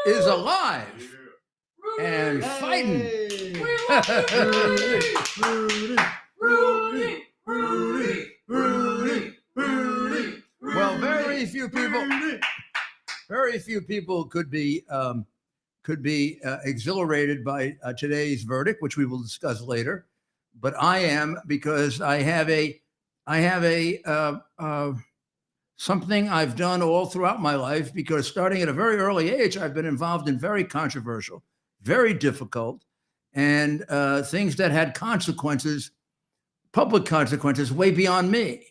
is alive and fighting. Well, very few people could be exhilarated by today's verdict, which we will discuss later. But I am, because I have something I've done all throughout my life, because starting at a very early age, I've been involved in very controversial, very difficult, and things that had consequences, public consequences, way beyond me.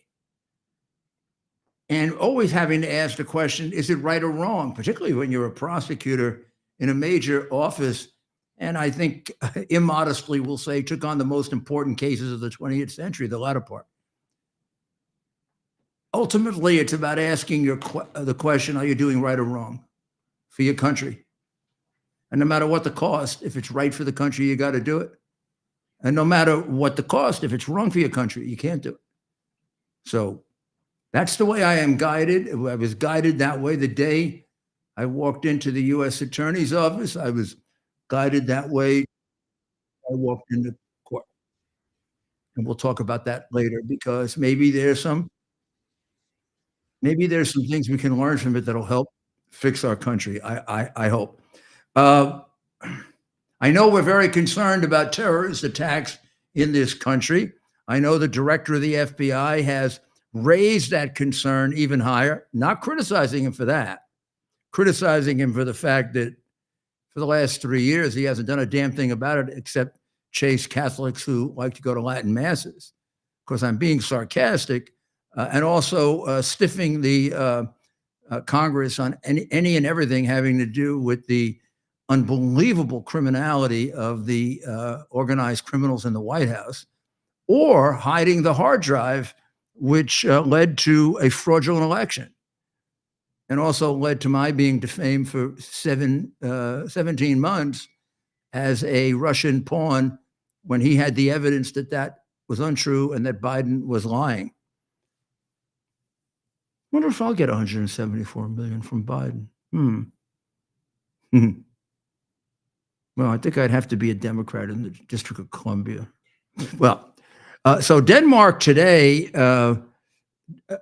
And always having to ask the question, is it right or wrong, particularly when you're a prosecutor in a major office, and I think immodestly will say took on the most important cases of the 20th century, the latter part. Ultimately, it's about asking the question, are you doing right or wrong for your country? And no matter what the cost, if it's right for the country, you got to do it. And no matter what the cost, if it's wrong for your country, you can't do it. So that's the way I am guided. I was guided that way the day I walked into the U.S. Attorney's office. I was guided that way. I walked into court. And we'll talk about that later, because maybe there's some things we can learn from it that'll help fix our country. I hope. I know we're very concerned about terrorist attacks in this country. I know the director of the FBI has raised that concern even higher, not criticizing him for that, criticizing him for the fact that for the last 3 years, he hasn't done a damn thing about it except chase Catholics who like to go to Latin masses. Of course, I'm being sarcastic, and also stiffing the Congress on any and everything having to do with the unbelievable criminality of the organized criminals in the White House, or hiding the hard drive, which led to a fraudulent election, and also led to my being defamed for 17 months as a Russian pawn, when he had the evidence that that was untrue and that Biden was lying. Wonder if I'll get 174 million from Biden. Well, I think I'd have to be a Democrat in the District of Columbia. Well, so Denmark today,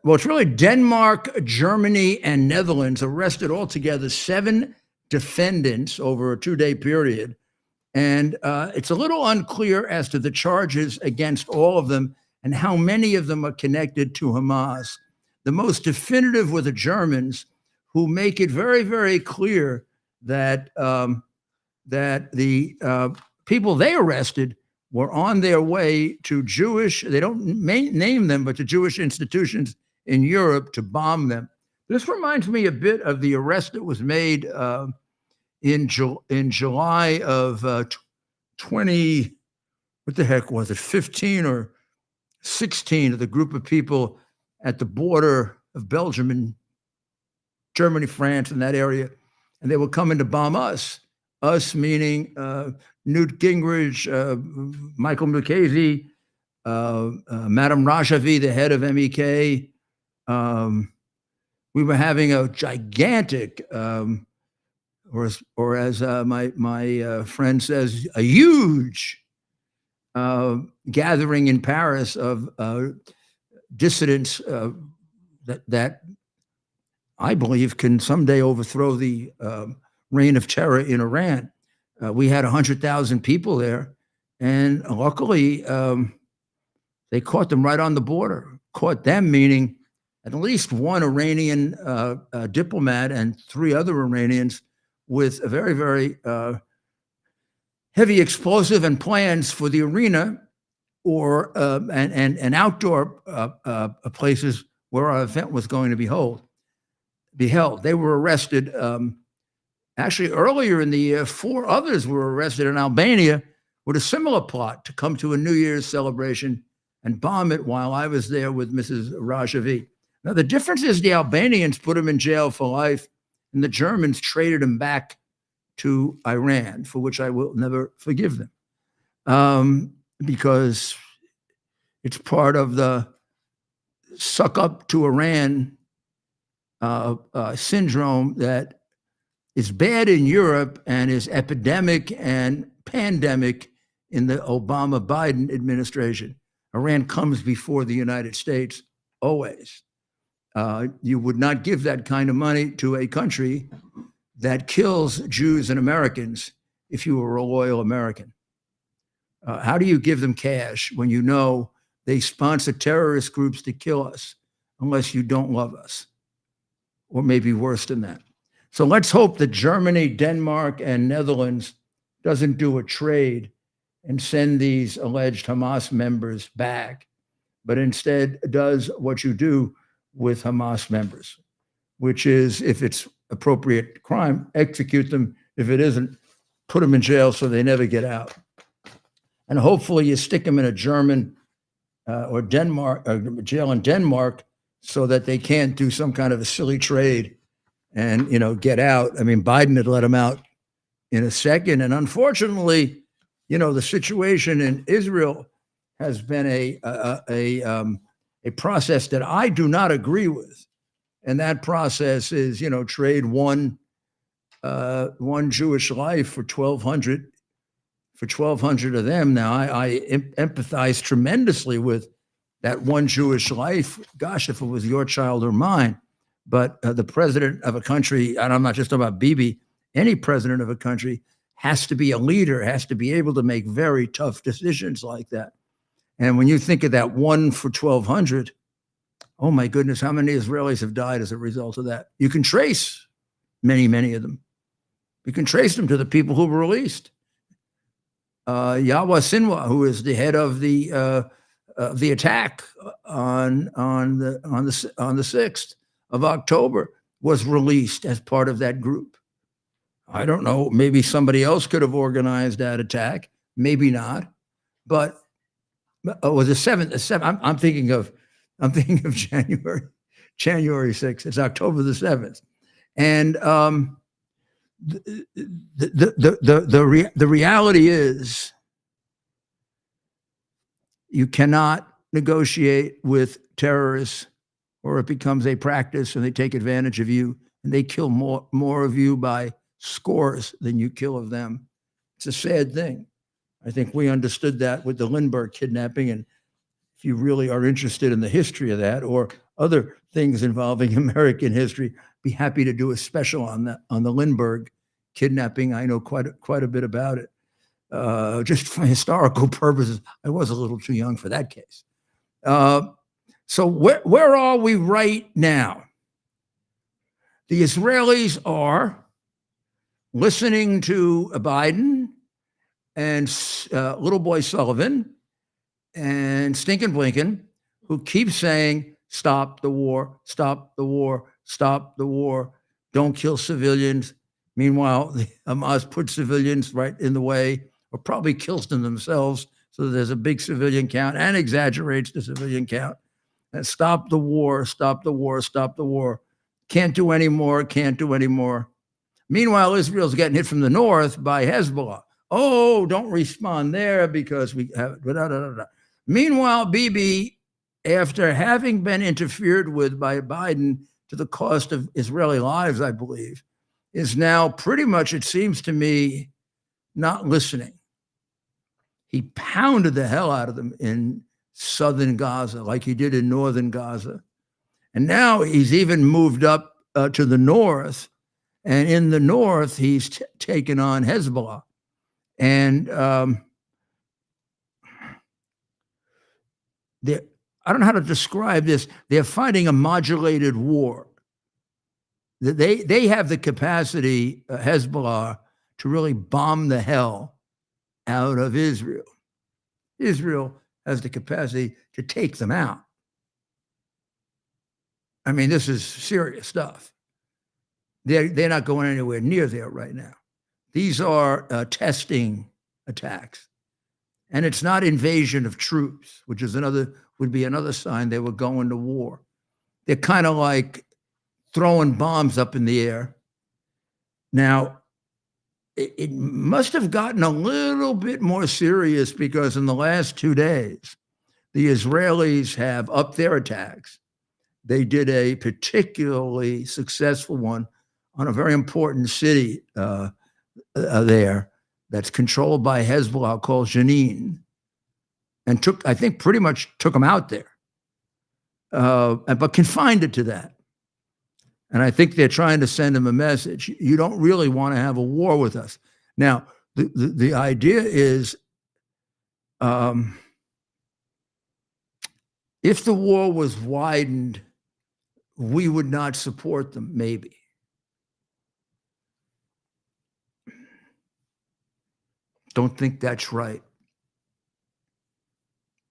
it's really Denmark, Germany, and Netherlands arrested altogether 7 defendants over a 2-day period. And it's a little unclear as to the charges against all of them and how many of them are connected to Hamas. The most definitive were the Germans, who make it very, very clear that the people they arrested were on their way to Jewish, they don't name them, but to Jewish institutions in Europe to bomb them. This reminds me a bit of the arrest that was made in July of 20, what the heck was it, 15 or 16, of the group of people at the border of Belgium and Germany, France, and that area. And they were coming to bomb us meaning Newt Gingrich, Michael Mukasey, Madame Rajavi, the head of MEK. We were having a gigantic, or as my friend says, a huge gathering in Paris of dissidents that I believe can someday overthrow the reign of terror in Iran. We had 100,000 people there, and luckily they caught them right on the border. Caught them meaning at least one Iranian diplomat and 3 other Iranians with a very, very heavy explosive and plans for the arena or and outdoor places where our event was going to be held. They were arrested. Actually, earlier in the year, 4 others were arrested in Albania with a similar plot to come to a New Year's celebration and bomb it while I was there with Mrs. Rajavi. Now, the difference is the Albanians put him in jail for life, and the Germans traded him back to Iran, for which I will never forgive them, because it's part of the suck up to Iran syndrome that is bad in Europe and is epidemic and pandemic in the Obama-Biden administration. Iran comes before the United States always. You would not give that kind of money to a country that kills Jews and Americans if you were a loyal American. How do you give them cash when you know they sponsor terrorist groups to kill us unless you don't love us? Or maybe worse than that. So let's hope that Germany, Denmark, and Netherlands doesn't do a trade and send these alleged Hamas members back, but instead does what you do with Hamas members, which is, if it's appropriate crime, execute them. If it isn't, put them in jail so they never get out. And hopefully you stick them in a German or Denmark jail in Denmark so that they can't do some kind of a silly trade and, get out. I mean, Biden had let them out in a second. And unfortunately, the situation in Israel has been a process that I do not agree with. And that process is, trade one Jewish life for 1,200 of them. Now, I empathize tremendously with that one Jewish life. Gosh, if it was your child or mine. But the president of a country, and I'm not just talking about Bibi, any president of a country has to be a leader, has to be able to make very tough decisions like that. And when you think of that one for 1,200, oh my goodness, how many Israelis have died as a result of that? You can trace many, many of them. You can trace them to the people who were released. Yahya Sinwar, who is the head of the attack on the 6th of October, was released as part of that group. I don't know. Maybe somebody else could have organized that attack. Maybe not. But was the 7th? I'm thinking of January 6th. It's October the 7th, and the reality is, you cannot negotiate with terrorists, or it becomes a practice and they take advantage of you and they kill more of you by scores than you kill of them. It's a sad thing. I think we understood that with the Lindbergh kidnapping. And if you really are interested in the history of that or other things involving American history, be happy to do a special on that, on the Lindbergh kidnapping. I know quite a bit about it. Just for historical purposes, I was a little too young for that case. So where are we right now? The Israelis are listening to Biden and little boy Sullivan and Stinkin' Blinken, who keep saying, stop the war, stop the war, stop the war, don't kill civilians. Meanwhile, the Hamas puts civilians right in the way, or probably kills them themselves, so that there's a big civilian count and exaggerates the civilian count. And stop the war, stop the war, stop the war. Can't do any more, can't do any more. Meanwhile, Israel's getting hit from the north by Hezbollah. Oh, don't respond there because we have. Meanwhile, Bibi, after having been interfered with by Biden to the cost of Israeli lives, I believe, is now pretty much, it seems to me, not listening. He pounded the hell out of them in southern Gaza, like he did in northern Gaza. And now he's even moved up to the north. And in the north, he's taken on Hezbollah. And I don't know how to describe this. They're fighting a modulated war. They have the capacity, Hezbollah, to really bomb the hell out of Israel. Israel has the capacity to take them out. I mean, this is serious stuff. They're not going anywhere near there right now. These are testing attacks. And it's not invasion of troops, which is would be another sign they were going to war. They're kind of like throwing bombs up in the air. Now, it must have gotten a little bit more serious because in the last 2 days, the Israelis have upped their attacks. They did a particularly successful one on a very important city there that's controlled by Hezbollah called Jenin, and I think pretty much took them out there, but confined it to that. And I think they're trying to send them a message. You don't really want to have a war with us. Now, the idea is, if the war was widened, we would not support them, maybe. Don't think that's right.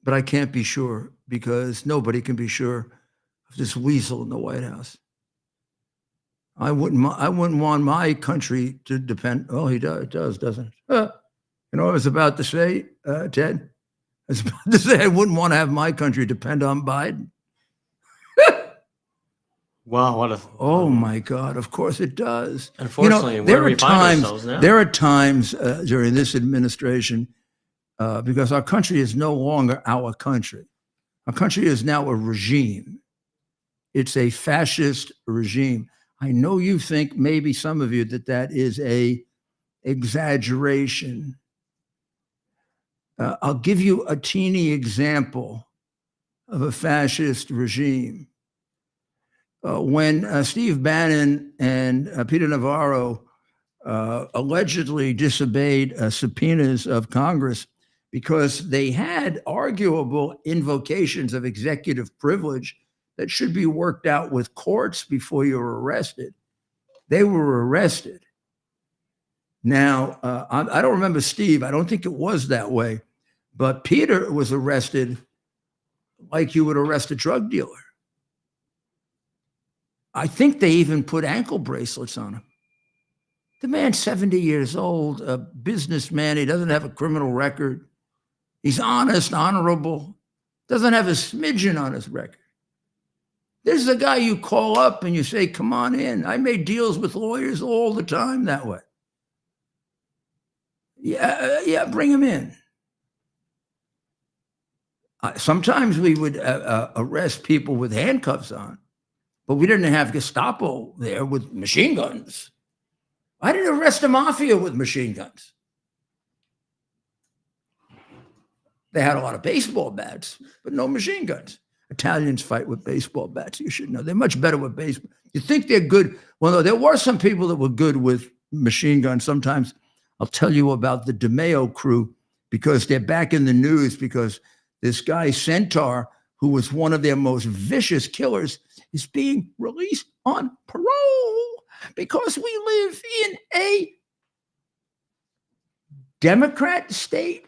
But I can't be sure, because nobody can be sure of this weasel in the White House. I wouldn't want my country to depend. Oh, it does, doesn't it? You know what I was about to say, Ted? I was about to say I wouldn't want to have my country depend on Biden. Wow, oh my God! Of course it does. Unfortunately, there are times during this administration, because our country is no longer our country. Our country is now a regime. It's a fascist regime. I know you think, maybe some of you, that is a exaggeration. I'll give you a teeny example of a fascist regime. When Steve Bannon and Peter Navarro allegedly disobeyed subpoenas of Congress because they had arguable invocations of executive privilege that should be worked out with courts before you're arrested. They were arrested. Now, I don't remember Steve. I don't think it was that way. But Peter was arrested like you would arrest a drug dealer. I think they even put ankle bracelets on him. The man's 70 years old, a businessman. He doesn't have a criminal record. He's honest, honorable, doesn't have a smidgen on his record. This is a guy you call up and you say, come on in. I made deals with lawyers all the time that way. Yeah, bring him in. Sometimes we would arrest people with handcuffs on, but we didn't have Gestapo there with machine guns. I didn't arrest a mafia with machine guns. They had a lot of baseball bats, but no machine guns. Italians fight with baseball bats. You should know. They're much better with baseball. You think they're good. Well, no, there were some people that were good with machine guns. Sometimes I'll tell you about the DeMeo crew, because they're back in the news because this guy Centaur, who was one of their most vicious killers, is being released on parole because we live in a Democrat state,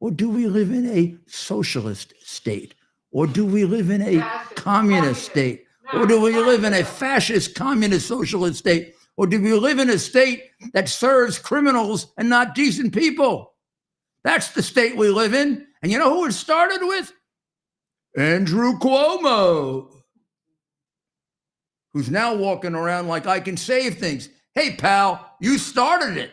or do we live in a socialist state? Or do we live in a communist state? Or do we live in a fascist, communist, socialist state? Or do we live in a state that serves criminals and not decent people? That's the state we live in. And you know who it started with? Andrew Cuomo, who's now walking around like I can save things. Hey, pal, you started it.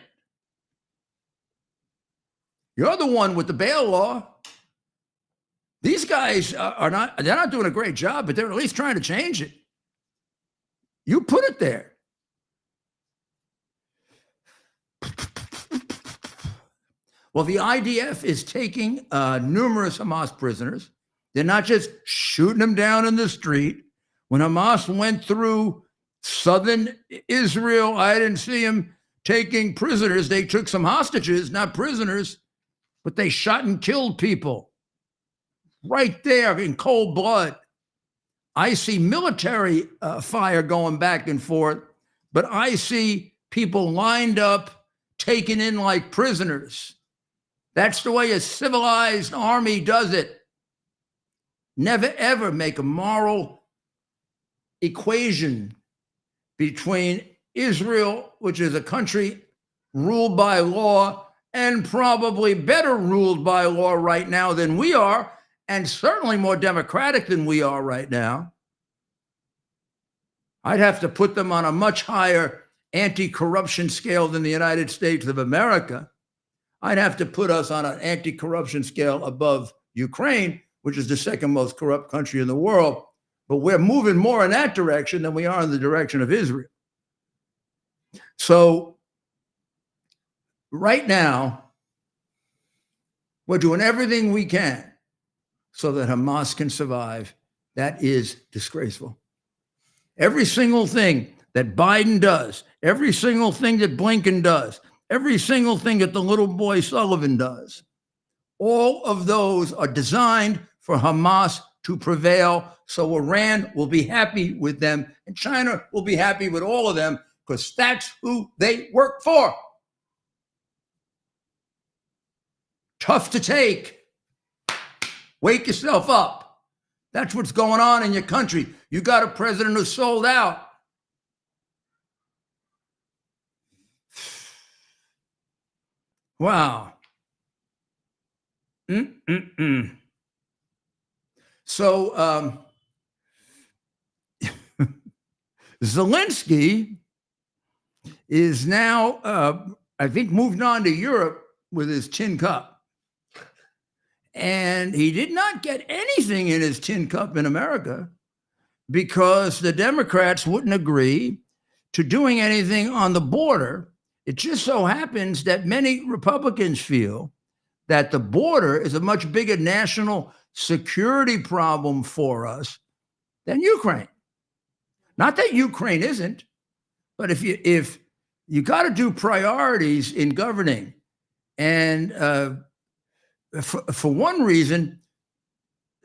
You're the one with the bail law. These guys they're not doing a great job, but they're at least trying to change it. You put it there. Well, the IDF is taking numerous Hamas prisoners. They're not just shooting them down in the street. When Hamas went through southern Israel, I didn't see them taking prisoners. They took some hostages, not prisoners, but they shot and killed people. Right there in cold blood. I see military fire going back and forth, but I see people lined up, taken in like prisoners. That's the way a civilized army does it. Never, ever make a moral equation between Israel, which is a country ruled by law and probably better ruled by law right now than we are, and certainly more democratic than we are right now. I'd have to put them on a much higher anti-corruption scale than the United States of America. I'd have to put us on an anti-corruption scale above Ukraine, which is the second most corrupt country in the world. But we're moving more in that direction than we are in the direction of Israel. So right now, we're doing everything we can so that Hamas can survive. That is disgraceful. Every single thing that Biden does, every single thing that Blinken does, every single thing that the little boy Sullivan does, all of those are designed for Hamas to prevail. So Iran will be happy with them and China will be happy with all of them because that's who they work for. Tough to take. Wake yourself up. That's what's going on in your country. You got a president who's sold out. Wow. So Zelensky is now, I think, moved on to Europe with his tin cup. And he did not get anything in his tin cup in America because the Democrats wouldn't agree to doing anything on the border. It just so happens that many Republicans feel that the border is a much bigger national security problem for us than Ukraine. Not that Ukraine isn't, but if you got to do priorities in governing, and for one reason,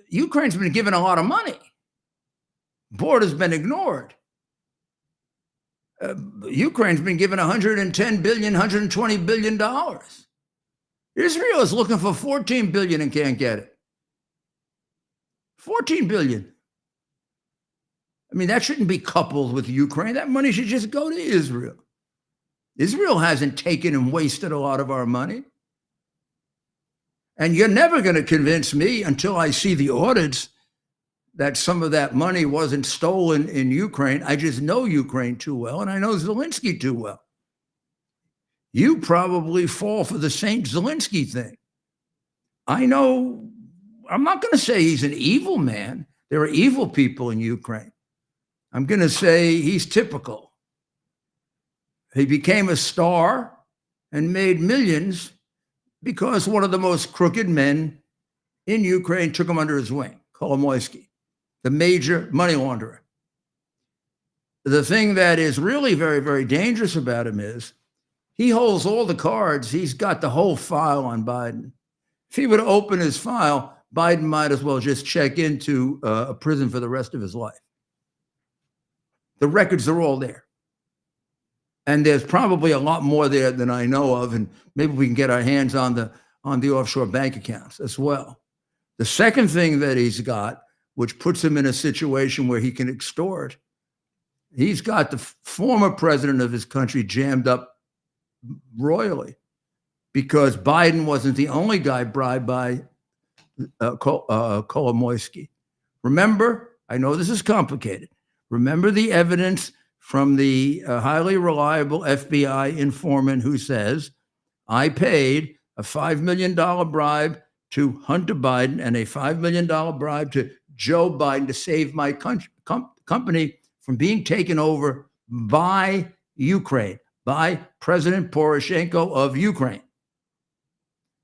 Ukraine's been given a lot of money. Border's been ignored. Ukraine's been given $110 billion, $120 billion. Israel is looking for $14 billion and can't get it. $14 billion. I mean, that shouldn't be coupled with Ukraine. That money should just go to Israel. Israel hasn't taken and wasted a lot of our money. And you're never going to convince me until I see the audits that some of that money wasn't stolen in Ukraine. I just know Ukraine too well, and I know Zelensky too well. You probably fall for the Saint Zelensky thing. I know, I'm not going to say he's an evil man. There are evil people in Ukraine. I'm going to say he's typical. He became a star and made millions because one of the most crooked men in Ukraine took him under his wing, Kolomoisky, the major money launderer. The thing that is really very, very dangerous about him is he holds all the cards. He's got the whole file on Biden. If he would open his file, Biden might as well just check into a prison for the rest of his life. The records are all there. And there's probably a lot more there than I know of, and maybe we can get our hands on the offshore bank accounts as well. The second thing that he's got, which puts him in a situation where he can extort, he's got the former president of his country jammed up royally because Biden wasn't the only guy bribed by Kolomoisky. Remember, I know this is complicated. Remember the evidence from the highly reliable FBI informant who says, I paid a $5 million bribe to Hunter Biden and a $5 million bribe to Joe Biden to save my company from being taken over by Ukraine, by President Poroshenko of Ukraine.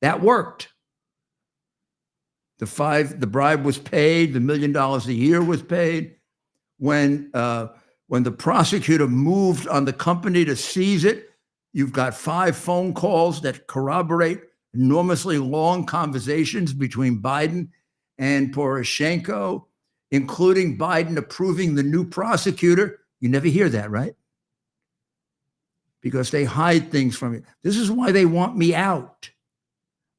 That worked. The bribe was paid, the $1 million a year was paid. When the prosecutor moved on the company to seize it, you've got 5 phone calls that corroborate enormously long conversations between Biden and Poroshenko, including Biden approving the new prosecutor. You never hear that, right? Because they hide things from you. This is why they want me out.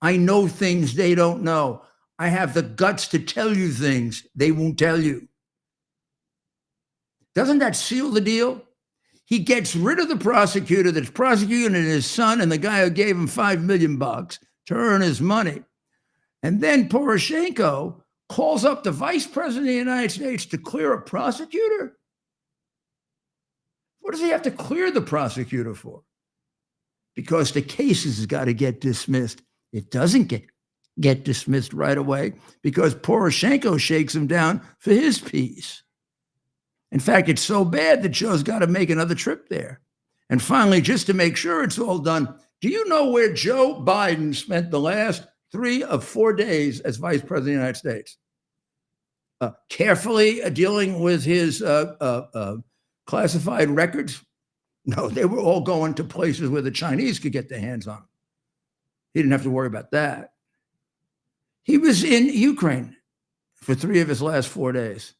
I know things they don't know. I have the guts to tell you things they won't tell you. Doesn't that seal the deal? He gets rid of the prosecutor that's prosecuting his son and the guy who gave him $5 million to earn his money. And then Poroshenko calls up the vice president of the United States to clear a prosecutor. What does he have to clear the prosecutor for? Because the case has got to get dismissed. It doesn't get dismissed right away because Poroshenko shakes him down for his piece. In fact, it's so bad that Joe's got to make another trip there. And finally, just to make sure it's all done, do you know where Joe Biden spent the last 3 of 4 days as vice president of the United States? Carefully dealing with his classified records? No, they were all going to places where the Chinese could get their hands on them. He didn't have to worry about that. He was in Ukraine for 3 of his last 4 days,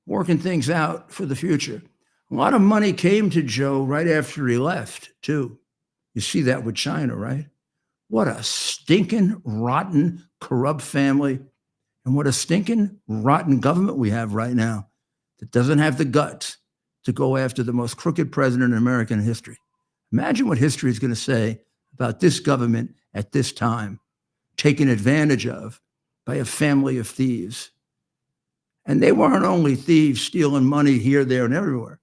working things out for the future. A lot of money came to Joe right after he left, too. You see that with China, right? What a stinking, rotten, corrupt family. And what a stinking, rotten government we have right now that doesn't have the guts to go after the most crooked president in American history. Imagine what history is going to say about this government at this time, taken advantage of by a family of thieves. And they weren't only thieves stealing money here, there, and everywhere.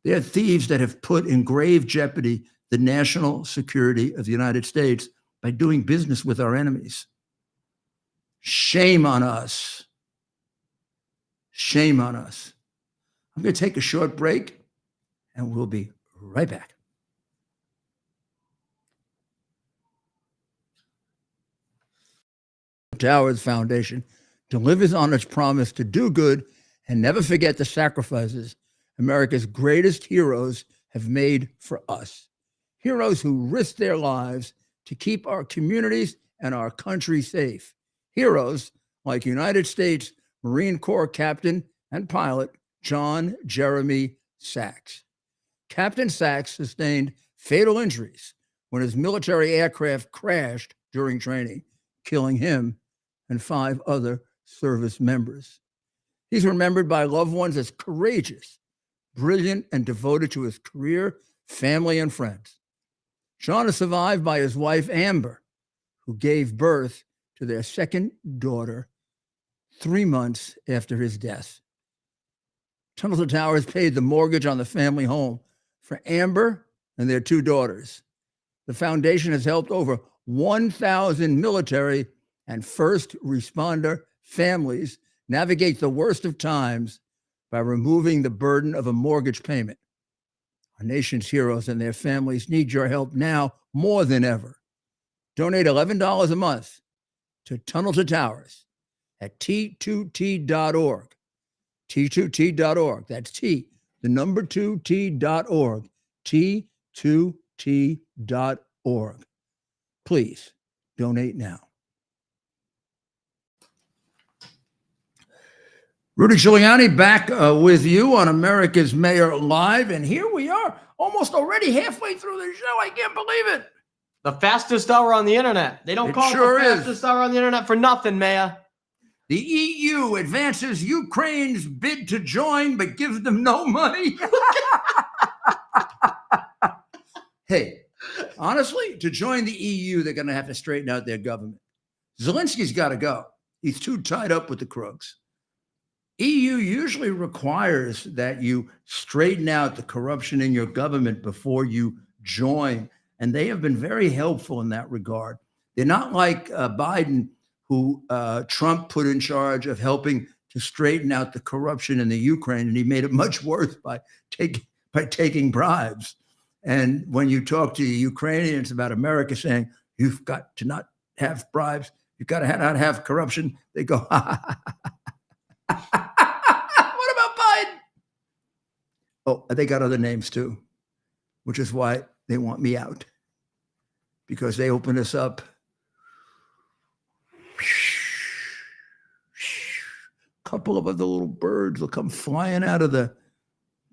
They're thieves that have put in grave jeopardy the national security of the United States by doing business with our enemies. Shame on us. Shame on us. I'm going to take a short break, and we'll be right back. Towers Foundation delivers on its promise to do good and never forget the sacrifices America's greatest heroes have made for us. Heroes who risked their lives to keep our communities and our country safe. Heroes like United States Marine Corps Captain and pilot John Jeremy Sachs. Captain Sachs sustained fatal injuries when his military aircraft crashed during training, killing him and 5 other service members. He's remembered by loved ones as courageous, brilliant, and devoted to his career, family, and friends. John is survived by his wife, Amber, who gave birth to their second daughter 3 months after his death. Tunnel to Towers paid the mortgage on the family home for Amber and their 2 daughters. The foundation has helped over 1,000 military and first responder families navigate the worst of times by removing the burden of a mortgage payment. Our nation's heroes and their families need your help now more than ever. Donate $11 a month to Tunnel to Towers at T2T.org. T2T.org. That's T, the number 2T.org. T2T.org. Please donate now. Rudy Giuliani back with you on America's Mayor Live. And here we are, almost already halfway through the show. I can't believe it. The fastest hour on the internet. They don't call it the fastest hour on the internet for nothing, Mayor. The EU advances Ukraine's bid to join, but gives them no money. Hey, honestly, to join the EU, they're going to have to straighten out their government. Zelensky's got to go. He's too tied up with the crooks. EU usually requires that you straighten out the corruption in your government before you join. And they have been very helpful in that regard. They're not like Biden, who Trump put in charge of helping to straighten out the corruption in the Ukraine. And he made it much worse by taking bribes. And when you talk to the Ukrainians about America saying, you've got to not have bribes, you've got to not have corruption, they go, ha, ha, ha, ha. What about Biden? Oh, they got other names too, which is why they want me out, because they open us up. A couple of other little birds will come flying out of the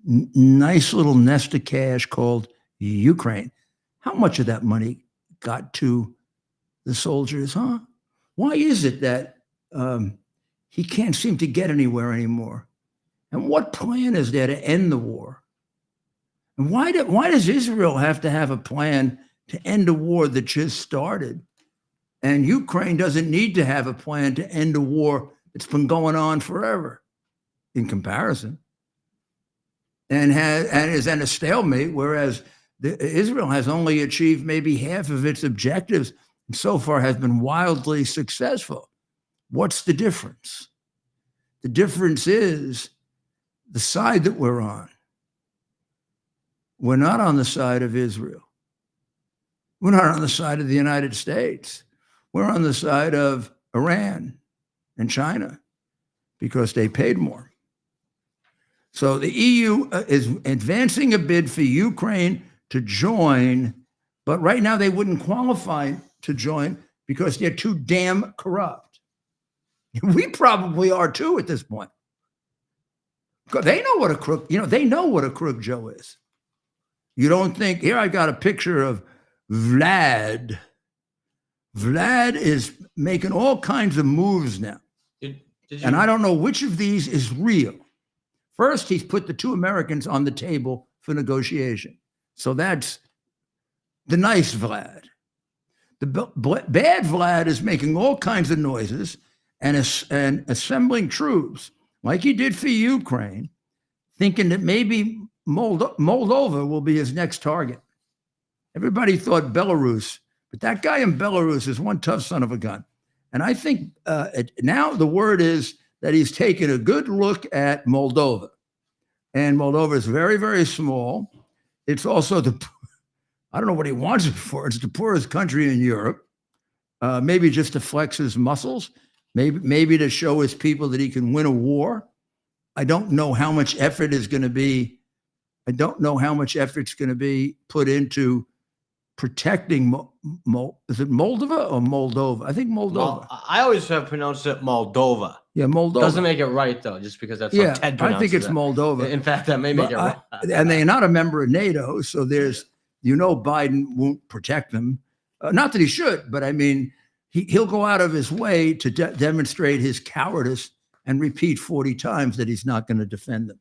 nice little nest of cash called Ukraine. How much of that money got to the soldiers, huh? Why is it that he can't seem to get anywhere anymore? And what plan is there to end the war? And why does Israel have to have a plan to end a war that just started? And Ukraine doesn't need to have a plan to end a war that's been going on forever in comparison. And is in a stalemate, whereas Israel has only achieved maybe half of its objectives and so far has been wildly successful. What's the difference? The difference is the side that we're on. We're not on the side of Israel. We're not on the side of the United States. We're on the side of Iran and China because they paid more. So the EU is advancing a bid for Ukraine to join, but right now they wouldn't qualify to join because they're too damn corrupt. We probably are too at this point. They know what a crook, they know what a crook Joe is. You don't think, here I got a picture of Vlad. Vlad is making all kinds of moves now. And I don't know which of these is real. First, he's put the two Americans on the table for negotiation. So that's the nice Vlad. The bad Vlad is making all kinds of noises and assembling troops like he did for Ukraine, thinking that maybe Moldova will be his next target. Everybody thought Belarus, but that guy in Belarus is one tough son of a gun. And I think now the word is that he's taken a good look at Moldova. And Moldova is very, very small. It's also I don't know what he wants it for. It's the poorest country in Europe. Maybe just to flex his muscles, maybe to show his people that he can win a war. I don't know how much effort is going to be. I don't know how much effort's going to be put into protecting. Is it Moldova or Moldova? I think Moldova. I always have pronounced it Moldova. Yeah, Moldova. Doesn't make it right though, just because that's how Ted pronounces it. I think it's Moldova. In fact, that may make it right. And they're not a member of NATO, so there's, Biden won't protect them. Not that he should, but I mean, he'll go out of his way to demonstrate his cowardice and repeat 40 times that he's not going to defend them.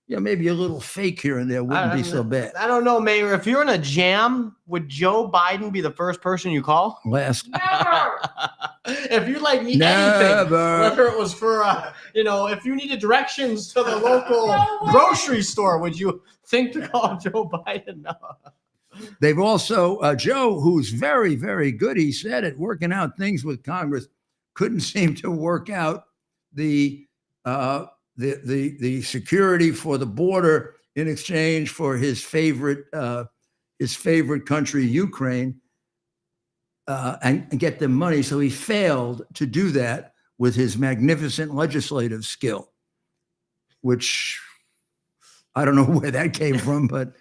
Yeah, maybe a little fake here and there wouldn't be so bad. I don't know, Mayor. If you're in a jam, would Joe Biden be the first person you call? Last. Never. If you need anything, whether it was for, if you needed directions to the local grocery store, would you think to call Joe Biden? No. They've also, Joe, who's very, very good, he said, at working out things with Congress, couldn't seem to work out the security for the border in exchange for his favorite country, Ukraine, and get them money. So he failed to do that with his magnificent legislative skill, which I don't know where that came from, but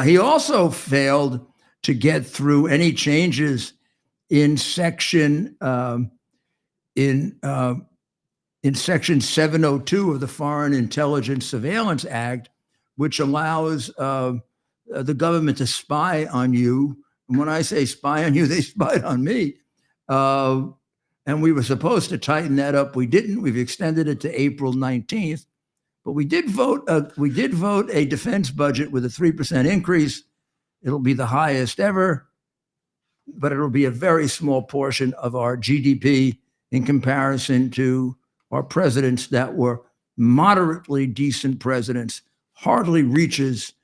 he also failed to get through any changes in section in Section 702 of the Foreign Intelligence Surveillance Act, which allows the government to spy on you. And when I say spy on you, they spied on me. And we were supposed to tighten that up. We didn't. We've extended it to April 19th. But we did vote a defense budget with a 3% increase. It'll be the highest ever, but it'll be a very small portion of our GDP in comparison to our presidents that were moderately decent presidents. Hardly reaches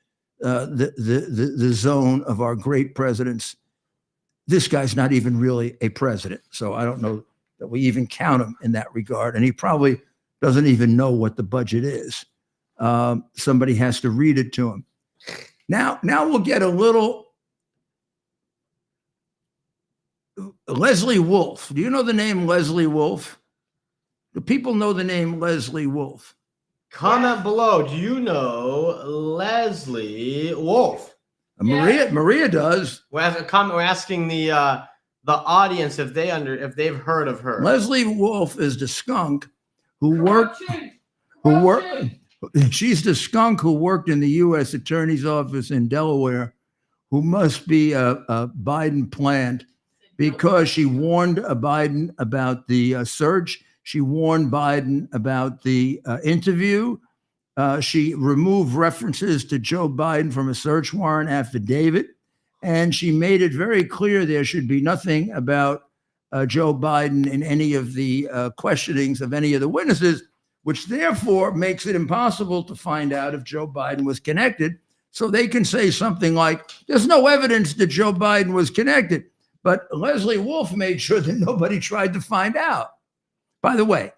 the zone of our great presidents. This guy's not even really a president, so I don't know that we even count him in that regard. And he probably doesn't even know what the budget is. Somebody has to read it to him. Now we'll get a little. Leslie Wolf. Do you know the name Leslie Wolf? Do people know the name Leslie Wolf? Comment below. Do you know Leslie Wolf? Maria does. We're asking the audience if they've heard of her. Leslie Wolf is the skunk who worked. She's the skunk who worked in the U.S. Attorney's Office in Delaware, who must be a Biden plant because she warned Biden about the search. She warned Biden about the interview. She removed references to Joe Biden from a search warrant affidavit. And she made it very clear there should be nothing about Joe Biden in any of the questionings of any of the witnesses, which therefore makes it impossible to find out if Joe Biden was connected. So they can say something like, there's no evidence that Joe Biden was connected. But Leslie Wolf made sure that nobody tried to find out. By the way,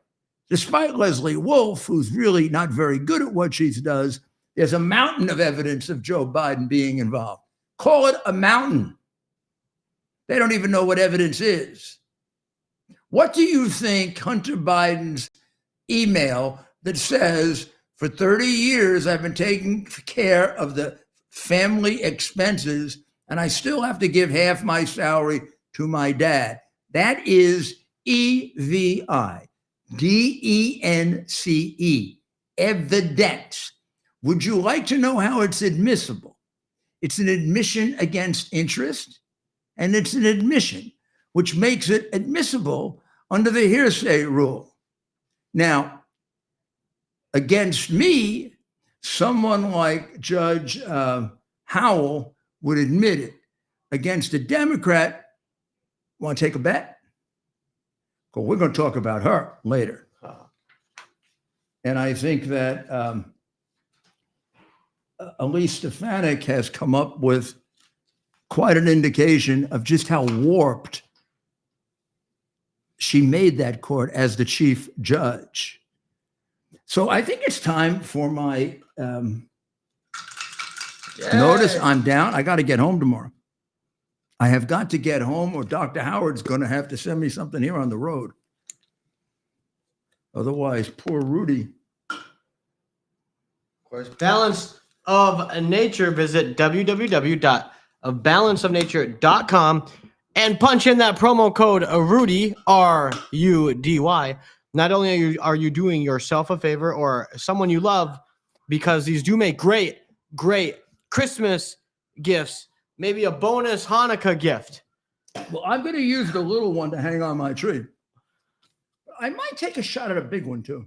despite Leslie Wolf, who's really not very good at what she does, There's a mountain of evidence of Joe Biden being involved. Call it a mountain. They don't even know what evidence is. What do you think Hunter Biden's email that says, for 30 years, I've been taking care of the family expenses, and I still have to give half my salary to my dad? That is EVI, DENCE, evidence. Would you like to know how it's admissible? It's an admission against interest, and it's an admission, which makes it admissible under the hearsay rule. Now, against me, someone like Judge Howell would admit it. Against a Democrat, want to take a bet? Well, we're going to talk about her later. And I think that Elise Stefanik has come up with quite an indication of just how warped she made that court as the chief judge. So I think it's time for my notice. I'm down. I got to get home tomorrow. I have got to get home, or Dr. Howard's going to have to send me something here on the road. Otherwise, poor Rudy. Of course, Balance of Nature. Visit www.balanceofnature.com and punch in that promo code Rudy, RUDY. Not only are you doing yourself a favor or someone you love, because these do make great Christmas gifts. Maybe a bonus Hanukkah gift. Well, I'm going to use the little one to hang on my tree. I might take a shot at a big one too.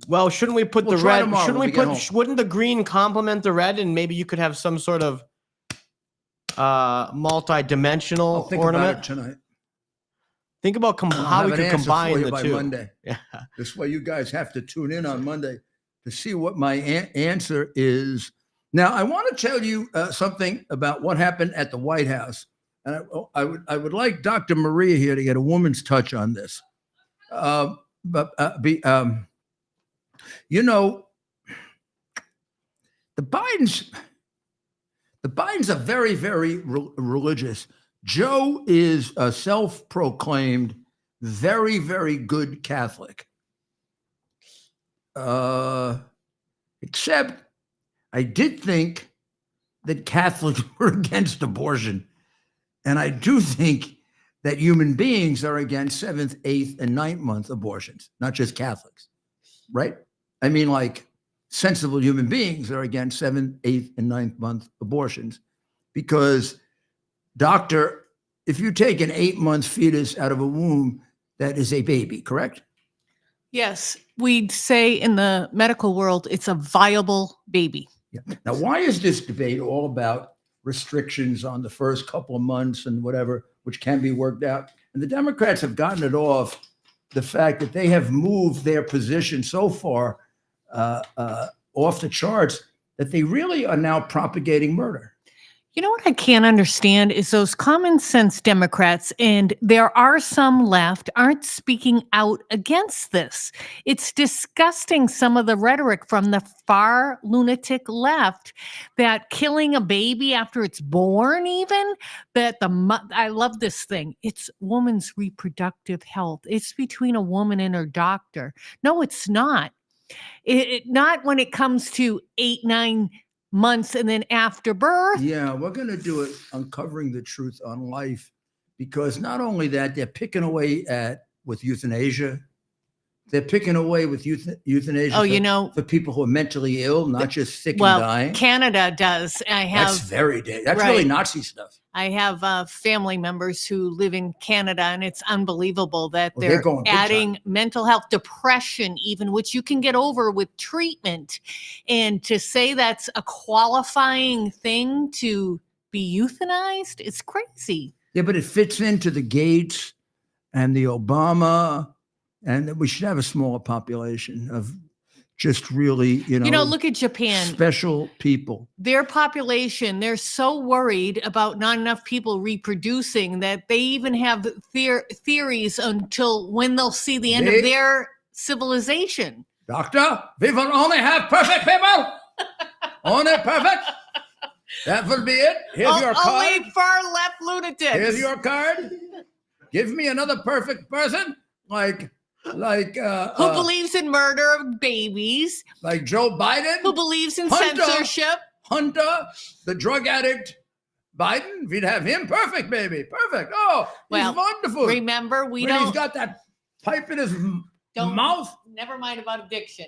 Well, shouldn't we put the red? Shouldn't we put? Wouldn't the green complement the red, and maybe you could have some sort of multi-dimensional ornament? About it tonight. Think about how we could combine the two. Monday. Yeah. This way, you guys have to tune in on Monday to see what my answer is. Now, I want to tell you something about what happened at the White House, and I would like Dr. Maria here to get a woman's touch on this. You know, the Bidens are very, very religious. Joe is a self-proclaimed very, very good Catholic, except I did think that Catholics were against abortion. And I do think that human beings are against 7th, 8th, and 9th month abortions, not just Catholics, right? I mean, like, sensible human beings are against 7th, 8th, and 9th month abortions because, doctor, if you take an 8-month fetus out of a womb, that is a baby, correct? Yes, we'd say in the medical world, it's a viable baby. Yeah. Now, why is this debate all about restrictions on the first couple of months and whatever, which can be worked out? And the Democrats have gotten it off the fact that they have moved their position so far off the charts that they really are now propagating murder. You know what I can't understand is those common sense Democrats, and there are some left, aren't speaking out against this. It's disgusting, some of the rhetoric from the far lunatic left, that killing a baby after it's born, even, that I love this thing. It's woman's reproductive health. It's between a woman and her doctor. No, it's not. Not when it comes to 8, 9 months and then after birth. Yeah, we're going to do it, uncovering the truth on life, because not only that, they're picking away with euthanasia. They're picking away with euthanasia for people who are mentally ill, not just sick and dying. Canada does. That's really Nazi stuff. I have family members who live in Canada, and it's unbelievable that they're adding mental health, depression even, which you can get over with treatment. And to say that's a qualifying thing to be euthanized, it's crazy. Yeah, but it fits into the Gates and the Obama, and we should have a smaller population of just really, look at Japan. Special people. Their population, they're so worried about not enough people reproducing that they even have theories until when they'll see the end of their civilization. Doctor, we will only have perfect people. Only perfect. That will be it. Here's your card. Only far left lunatics. Here's your card. Give me another perfect person, like who believes in murder of babies, like Joe Biden, who believes in Hunter. censorship. Hunter, the drug addict. Biden, we'd have him perfect, baby. Perfect. Oh, Well, he's wonderful. Remember, When he's got that pipe in his mouth. Never mind about addiction.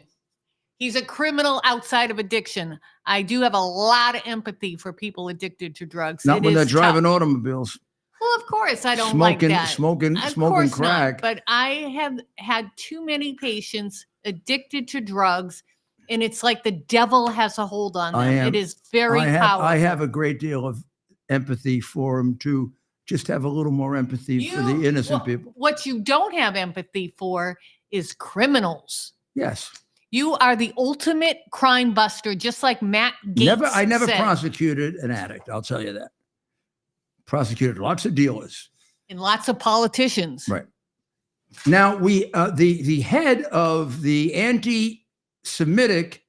He's a criminal outside of addiction. I do have a lot of empathy for people addicted to drugs. Not It when they're is driving tough. automobiles. Well, of course, I don't Smoking, like that. smoking Of course crack. not, but I have had too many patients addicted to drugs, and it's like the devil has a hold on them. It is very powerful. I have a great deal of empathy for him to just have a little more empathy for the innocent people. What you don't have empathy for is criminals. Yes. You are the ultimate crime buster, just like Matt Gaetz I never said. prosecuted an addict. I'll tell you that. Prosecuted lots of dealers. And lots of politicians. Right. Now the head of the anti-Semitic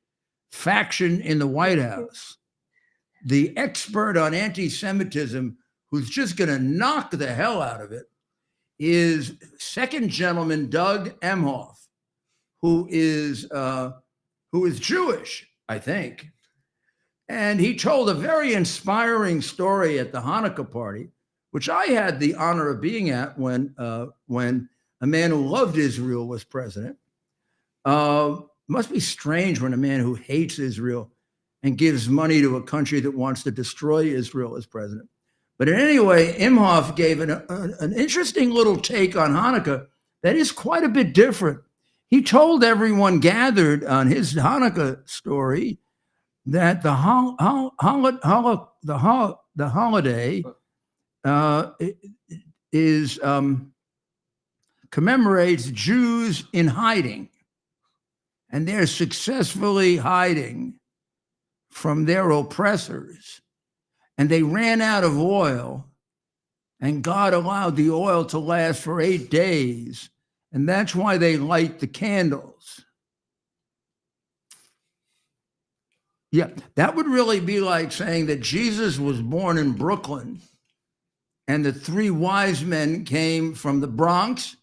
faction in the White House, the expert on anti-Semitism, who's just going to knock the hell out of it, is second gentleman Doug Emhoff, who is Jewish, I think. And he told a very inspiring story at the Hanukkah party, which I had the honor of being at when a man who loved Israel was president. Must be strange when a man who hates Israel and gives money to a country that wants to destroy Israel is president. But anyway, Imhoff gave an interesting little take on Hanukkah that is quite a bit different. He told everyone gathered on his Hanukkah story that the holiday commemorates Jews in hiding, and they're successfully hiding from their oppressors, and they ran out of oil, and God allowed the oil to last for 8 days, and that's why they light the candles. Yeah, that would really be like saying that Jesus was born in Brooklyn and the 3 wise men came from the Bronx,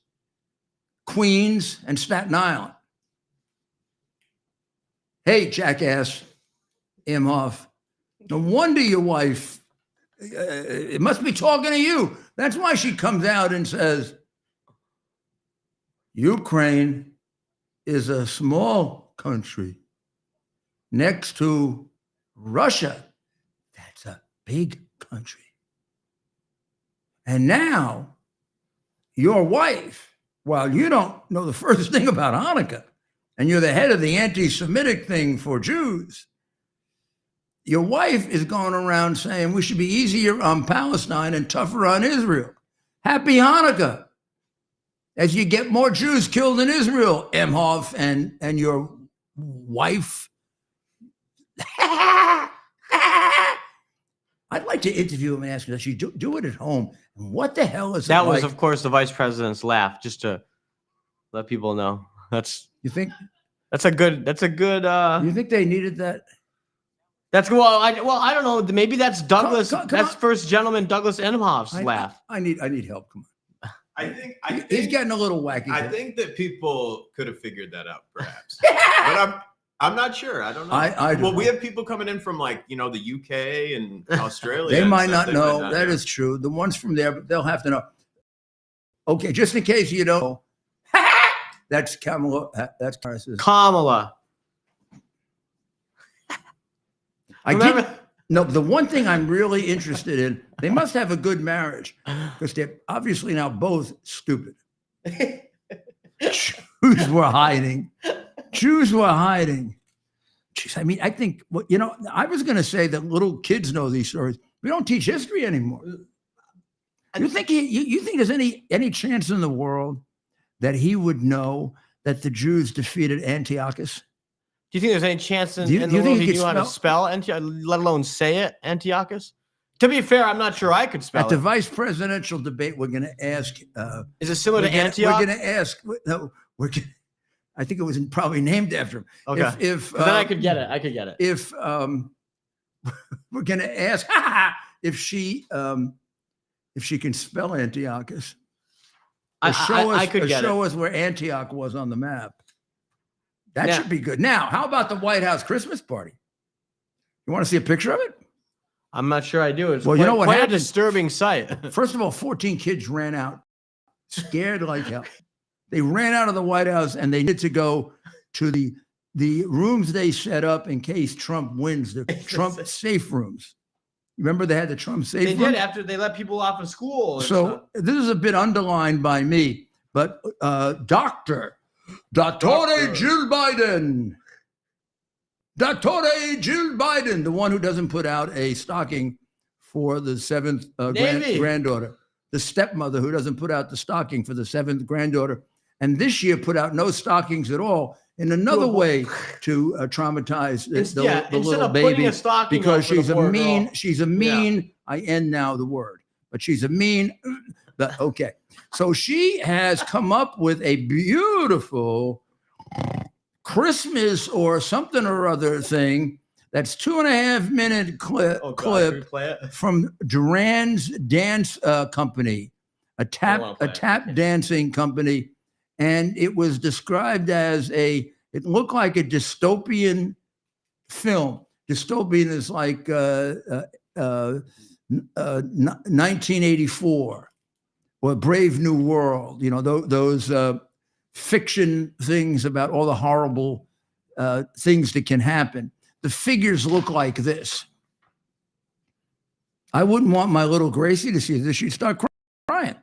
Queens, and Staten Island. Hey, jackass, Imhoff, no wonder your wife, it must be talking to you. That's why she comes out and says, Ukraine is a small country next to Russia. That's a big country. And now your wife, while you don't know the first thing about Hanukkah, and you're the head of the anti-Semitic thing for Jews, your wife is going around saying we should be easier on Palestine and tougher on Israel. Happy Hanukkah. As you get more Jews killed in Israel, Imhoff and your wife. I'd like to interview him and ask him, does she do it at home? And what the hell is That it was, like? of course, the vice president's laugh, just to let people know. You think That's a good. you think they needed that? That's I don't know. Maybe that's Douglas. Come that's on. First Gentleman Douglas Emhoff's laugh. I need help. Come on. I think He's getting a little wacky. I think that people could have figured that out, perhaps. But I'm not sure. I don't know. I don't well, we know. have people coming in from like the UK and Australia. They and might stuff. not know. That That know. is true. The ones from there, but they'll have to know. Okay, just in case you don't know, that's Kamala. That's Kamala. I Remember- did. No, the one thing I'm really interested in, they must have a good marriage because they're obviously now both stupid. Jews were hiding. Jews were hiding. Jeez, I mean, I think, I was going to say that little kids know these stories. We don't teach history anymore. You think you think there's any chance in the world that he would know that the Jews defeated Antiochus? Do you think there's any chance in Do you the think world he he could knew how to spell Antiochus, let alone say it, Antiochus? To be fair, I'm not sure I could spell At the it. vice presidential debate, we're going to ask. Is it similar to We're Antioch? going to ask. No, I think it was probably named after him. Okay. If 'Cause then I could get it. If we're going to ask if she can spell Antiochus. Or I could get show it. us where Antioch was on the map. That Now- should be good. Now, how about the White House Christmas party? You want to see a picture of it? I'm not sure I do. It's Well, you know what quite a happened? disturbing sight. First of all, 14 kids ran out, scared like hell. They ran out of the White House and they needed to go to the rooms they set up in case Trump wins, the Trump safe rooms. Remember they had the Trump safe They rooms? did after they let people off of school. and So stuff. this is a bit underlined by me, but Dr. Jill Biden. Dr. Jill Biden, the one who doesn't put out a stocking for the seventh Navy. granddaughter, the stepmother who doesn't put out the stocking for the seventh granddaughter, and this year put out no stockings at all in another way to traumatize the instead little of putting baby a stocking because on for the she's a poor mean, girl. she's a mean, I end now the word, but she's a mean, okay. So she has come up with a beautiful Christmas or something or other thing that's 2.5 minute clip, Oh, God, can we play it? from Duran's Dance Company, a wanna play it. tap dancing company. And it was described as it looked like a dystopian film. Dystopian is like 1984 or Brave New World, you know, those fiction things about all the horrible things that can happen. The figures look like this. I wouldn't want my little Gracie to see this. She'd start crying.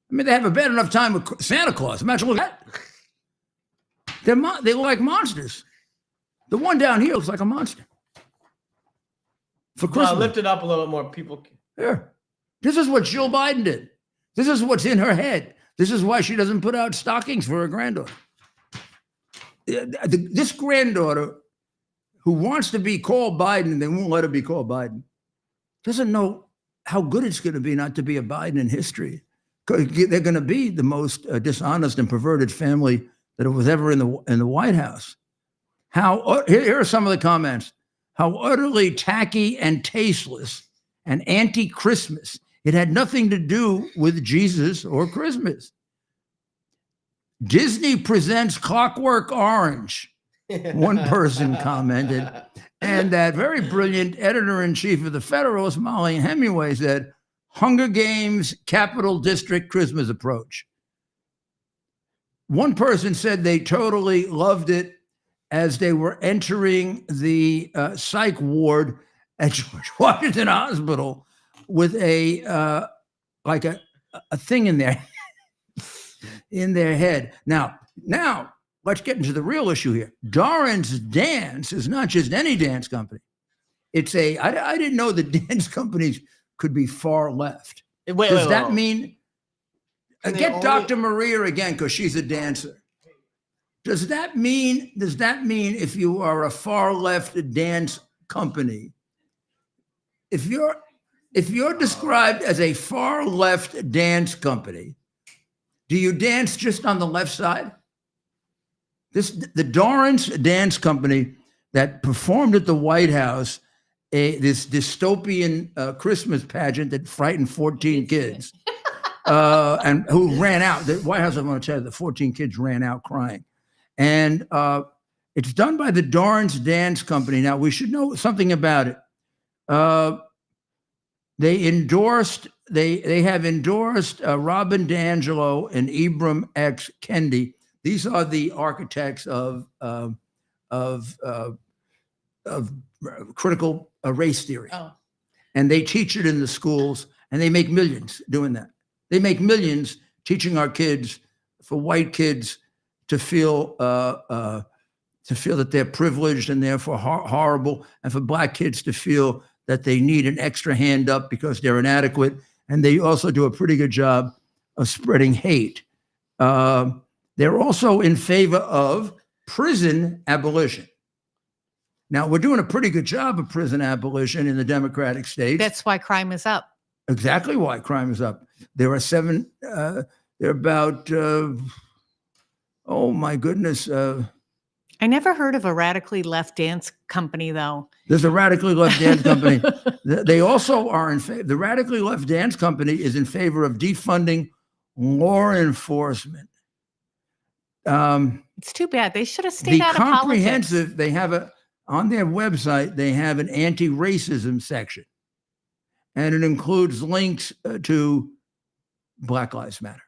I mean, they have a bad enough time with Santa Claus. Imagine looking at that. They look like monsters. The one down here looks like a monster. For Christmas. Lift it up a little bit more. People. Here. This is what Jill Biden did. This is what's in her head. This is why she doesn't put out stockings for her granddaughter. This granddaughter, who wants to be called Biden and they won't let her be called Biden, doesn't know how good it's going to be not to be a Biden in history. They're going to be the most dishonest and perverted family that was ever in the White House. Here are some of the comments. How utterly tacky and tasteless and anti-Christmas. It had nothing to do with Jesus or Christmas. Disney presents Clockwork Orange, one person commented. And that very brilliant editor-in-chief of the Federalist, Molly Hemingway, said, Hunger Games, Capital District Christmas approach. One person said they totally loved it as they were entering the psych ward at George Washington Hospital with a thing in their head. Now, let's get into the real issue here. Doran's Dance is not just any dance company. It's I didn't know that dance companies could be far left. Does that mean, get Dr. Maria again, because she's a dancer. Does that mean if you are a far left dance company, if you're described as a far left dance company, do you dance just on the left side? The Doran's Dance Company that performed at the White House, this dystopian Christmas pageant that frightened 14 kids, and who ran out. The White House, I want to tell you, the 14 kids ran out crying. And it's done by the Doran's Dance Company. Now, we should know something about it. They have endorsed Robin DiAngelo and Ibram X. Kendi. These are the architects of critical race theory. Oh. And they teach it in the schools, and they make millions doing that. They make millions teaching our kids, for white kids, to feel that they're privileged and therefore horrible, and for black kids to feel that they need an extra hand up because they're inadequate. And they also do a pretty good job of spreading hate. They're also in favor of prison abolition. Now, we're doing a pretty good job of prison abolition in the Democratic states. That's why crime is up. Exactly why crime is up. There are oh my goodness. I never heard of a radically left dance company, though. There's a radically left dance company. They also are in favor. The radically left dance company is in favor of defunding law enforcement. It's too bad. They should have stayed The out of politics. comprehensive, they have on their website, they have an anti-racism section. And it includes links to Black Lives Matter.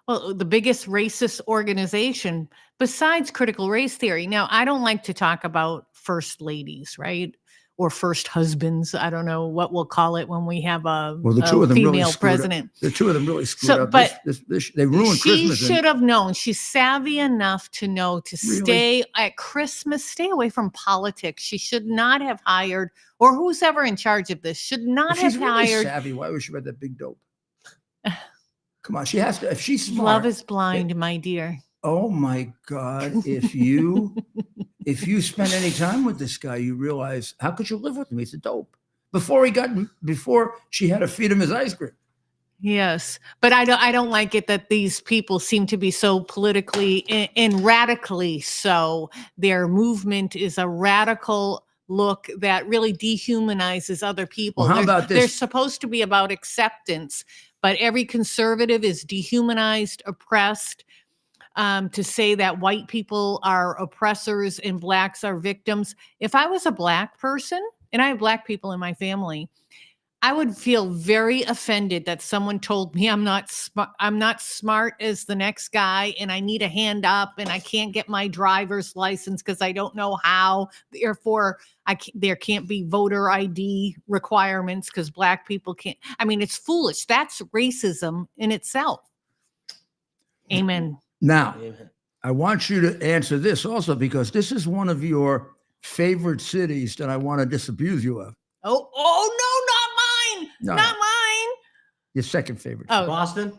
Well, the biggest racist organization besides critical race theory. Now, I don't like to talk about first ladies, right? Or first husbands. I don't know what we'll call it when we have a female president. The two of them really screwed up. But they ruined Christmas. She should have known. She's savvy enough to know to stay at Christmas, stay away from politics. She should not have hired, or who's ever in charge of this, should not have hired. She's really savvy. Why would she read that big dope? Come on, she has to. If she's smart. Love is blind, my dear. Oh my God! If you spend any time with this guy, you realize how could you live with him? He's a dope. Before she had to feed him his ice cream. Yes, but I don't like it that these people seem to be so politically and radically so. Their movement is a radical look that really dehumanizes other people. Well, how about this? They're supposed to be about acceptance, but every conservative is dehumanized, oppressed. To say that white people are oppressors and blacks are victims. If I was a black person, and I have black people in my family, I would feel very offended that someone told me I'm not smart as the next guy, and I need a hand up, and I can't get my driver's license because I don't know how. Therefore, there can't be voter ID requirements because black people can't. I mean, it's foolish. That's racism in itself. Amen. Now, I want you to answer this also because this is one of your favorite cities that I want to disabuse you of. Oh, no, not mine. No. Not mine. Your second favorite. Oh, Boston.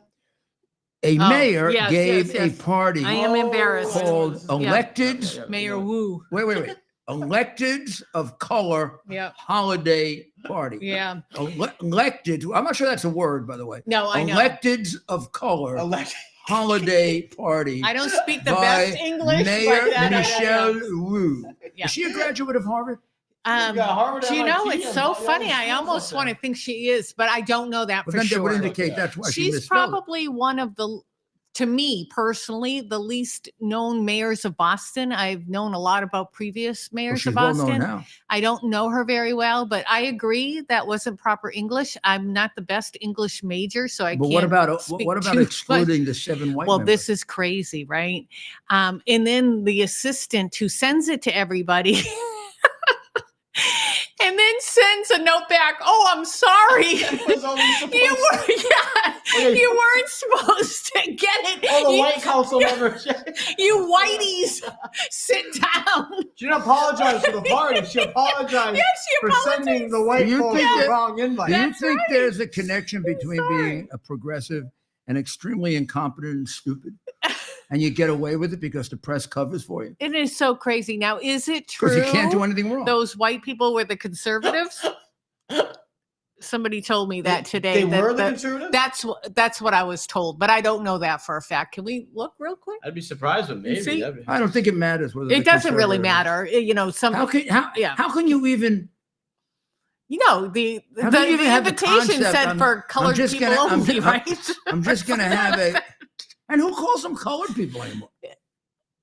A mayor gave yes. a party I am embarrassed. called Electeds. Mayor Wu. Wait. Electeds of Color Holiday Party. Yeah. Elected. I'm not sure that's a word, by the way. No, I know. Electeds of Color Holiday Party. I don't speak the by best English. Mayor but Michelle Wu. Yeah. Is she a graduate of Harvard? Do you know, it's so funny. I almost want to think she is, but I don't know that But for then sure. that would indicate that's why she She's misspelled it. probably one of the, to me personally, the least known mayors of Boston. I've known a lot about previous Well, mayors she's of well Boston. known now. I don't know her very well, but I agree that wasn't proper English. I'm not the best English major, so I But can't. what about speak excluding the 7 white Well, members? this is crazy, right? And then the assistant who sends it to everybody and then sends a note back. Oh, I'm sorry. You weren't supposed to get it. Oh, the white council members. You whiteys, sit down. She didn't apologize for the party. She apologized for sending the white Do you folks think the that- wrong invite. Do you That's think right. there's a connection between being a progressive and extremely incompetent and stupid? And you get away with it because the press covers for you? It is so crazy. Now, is it true? Because you can't do anything wrong. Those white people were the conservatives? Somebody told me that today. They were the conservatives? That's what I was told, but I don't know that for a fact. Can we look real quick? I'd be surprised with maybe. See? That'd be- I don't think it matters whether It they're doesn't really conservative. matter. You know, some How can you even? you know, the How can you even have the invitation concept? said I'm- for colored just people gonna- I'm only, just- right? I'm just going to have a. And who calls them colored people anymore?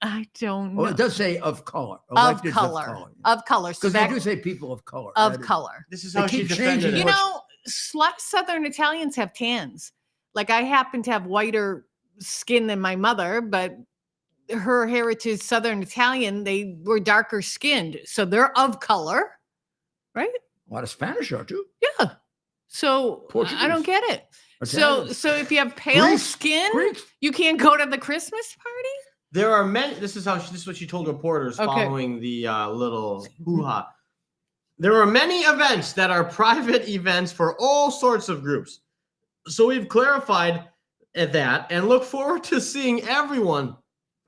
I don't Oh, know. it does say of color. Of Electeds color. Of color. So Because they that do say people of color. of That is- color. This is They how she keep defended changing it. You what's- know, Southern Italians have tans. Like I happen to have whiter skin than my mother, but her heritage Southern Italian, they were darker skinned. So they're of color, right? A lot of Spanish are too. Yeah. So I don't Portuguese. get it. Italians. So if you have pale Greeks, skin, Greeks. you can't go to the Christmas party? There are many. This is what she told reporters Okay. following the little hoo-ha. There are many events that are private events for all sorts of groups. So we've clarified that and look forward to seeing everyone